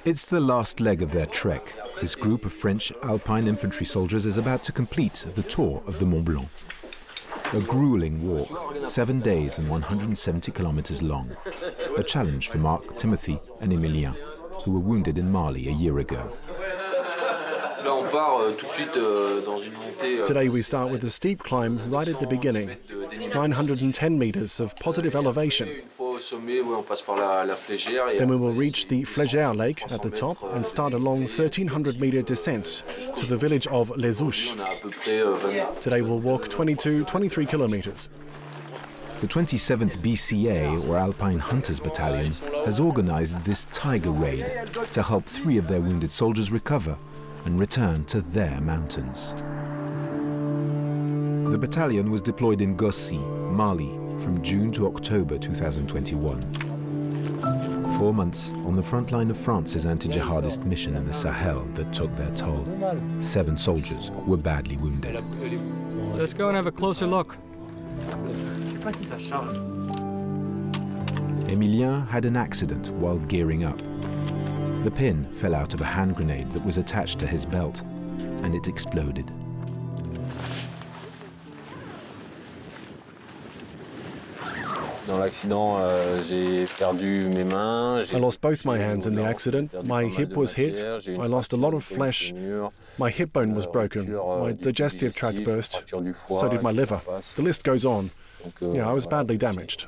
It's the last leg of their trek. This group of French Alpine infantry soldiers is about to complete the tour of the Mont Blanc. A grueling walk, 7 days and 170 kilometers long. A challenge for Marc, Timothée and Emilien, who were wounded in Mali a year ago. Today we start with a steep climb right at the beginning, 910 meters of positive elevation. Then we will reach the Flégère lake at the top and start a long 1,300-meter descent to the village of Les Ouches. Today we'll walk 23 kilometers. The 27th BCA, or Alpine Hunters Battalion, has organized this tiger raid to help 3 of their wounded soldiers recover and return to their mountains. The battalion was deployed in Gossi, Mali, from June to October 2021. 4 months on the front line of France's anti-jihadist mission in the Sahel that took their toll. 7 soldiers were badly wounded. Let's go and have a closer look. Emilien had an accident while gearing up. The pin fell out of a hand grenade that was attached to his belt, and it exploded. I lost both my hands in the accident. My hip was hit. I lost a lot of flesh. My hip bone was broken. My digestive tract burst. So did my liver. The list goes on. Yeah, I was badly damaged.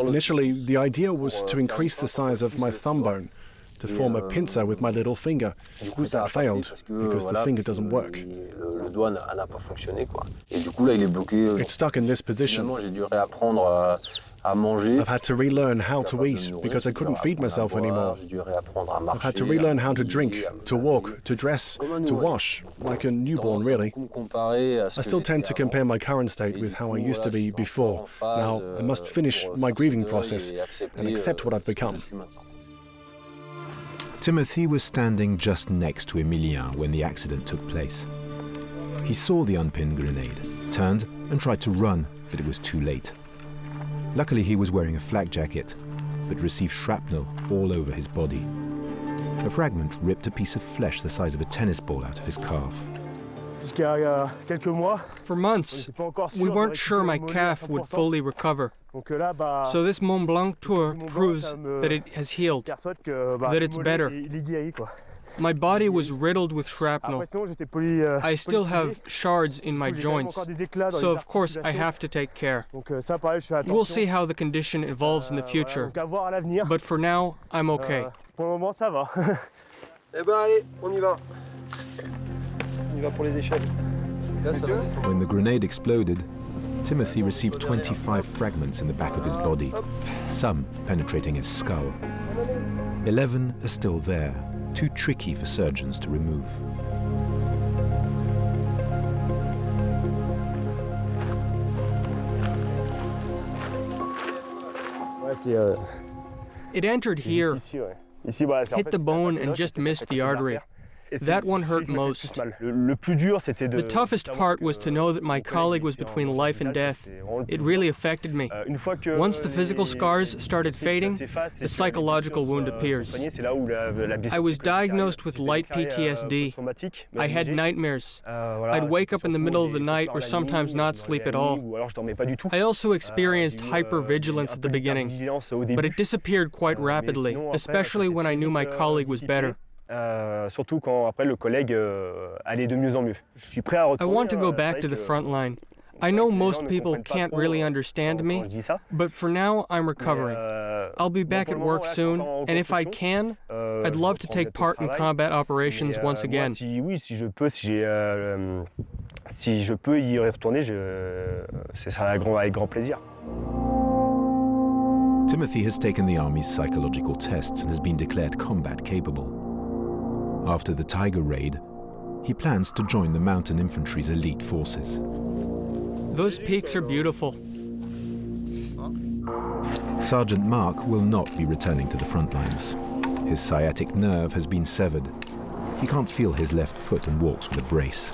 Initially, the idea was to increase the size of my thumb bone, to form a pincer with my little finger. But that failed, because the finger doesn't work. It's stuck in this position. I've had to relearn how to eat, because I couldn't feed myself anymore. I've had to relearn how to drink, to walk, to dress, to wash, like a newborn, really. I still tend to compare my current state with how I used to be before. Now, I must finish my grieving process and accept what I've become. Timothée was standing just next to Emilien when the accident took place. He saw the unpinned grenade, turned and tried to run, but it was too late. Luckily, he was wearing a flak jacket, but received shrapnel all over his body. A fragment ripped a piece of flesh the size of a tennis ball out of his calf. For months, we weren't sure my calf would fully recover. So this Mont Blanc tour proves that it has healed, that it's better. My body was riddled with shrapnel. I still have shards in my joints, so of course I have to take care. We'll see how the condition evolves in the future, but for now, I'm okay. When the grenade exploded, Timothée received 25 fragments in the back of his body, some penetrating his skull. 11 are still there, too tricky for surgeons to remove. It entered here, hit the bone and just missed the artery. That one hurt most. The toughest part was to know that my colleague was between life and death. It really affected me. Once the physical scars started fading, the psychological wound appears. I was diagnosed with light PTSD. I had nightmares. I'd wake up in the middle of the night or sometimes not sleep at all. I also experienced hypervigilance at the begining, but it disappeared quite rapidly, especially when I knew my colleague was better. Surtout quand après le collègue allait de mieux en mieux. Je suis prêt à retourner. I want to go back to the front line. I know most people can't really understand me, but for now I'm recovering. I'll be back at work soon, and if I can, I'd love to take part in combat operations once again. Si je peux y retourner, ce sera avec grand plaisir. Timothée has taken the army's psychological tests and has been declared combat capable. After the Tiger raid, he plans to join the mountain infantry's elite forces. Those peaks are beautiful. Sergeant Marc will not be returning to the front lines. His sciatic nerve has been severed. He can't feel his left foot and walks with a brace.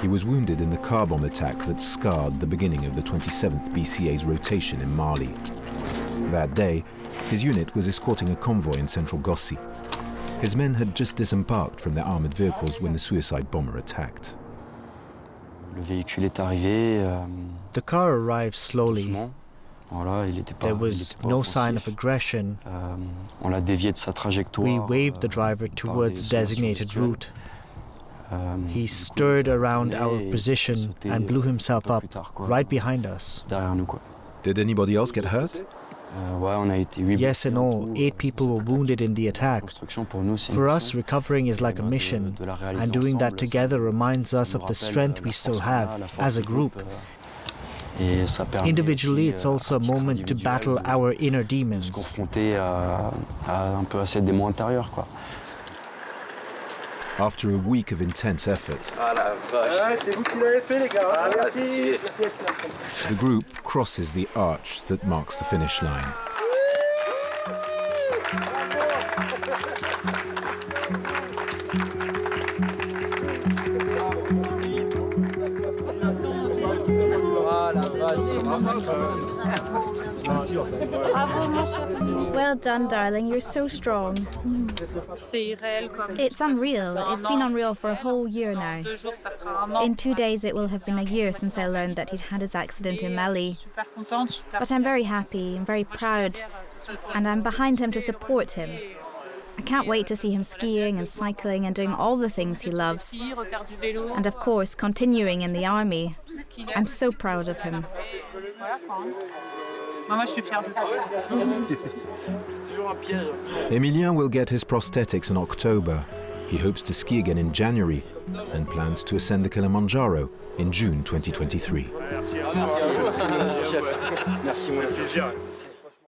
He was wounded in the car bomb attack that scarred the beginning of the 27th BCA's rotation in Mali. That day, His unit was escorting a convoy in central Gossi. His men had just disembarked from their armored vehicles when the suicide bomber attacked. The car arrived slowly. There was no sign of aggression. We waved the driver towards the designated route. He stirred around our position and blew himself up right behind us. Did anybody else get hurt? Yes and all, 8 people were wounded in the attack. For us, recovering is like a mission, and doing that together reminds us of the strength we still have as a group. Individually, it's also a moment to battle our inner demons. After a week of intense effort, the group crosses the arch that marks the finish line. Well done, darling. You're so strong. It's unreal. It's been unreal for a whole year now. In 2 days, it will have been a year since I learned that he'd had his accident in Mali. But I'm very happy, I'm very proud, and I'm behind him to support him. I can't wait to see him skiing and cycling and doing all the things he loves. And of course, continuing in the army. I'm so proud of him. Emilien will get his prosthetics in October. He hopes to ski again in January and plans to ascend the Kilimanjaro in June 2023.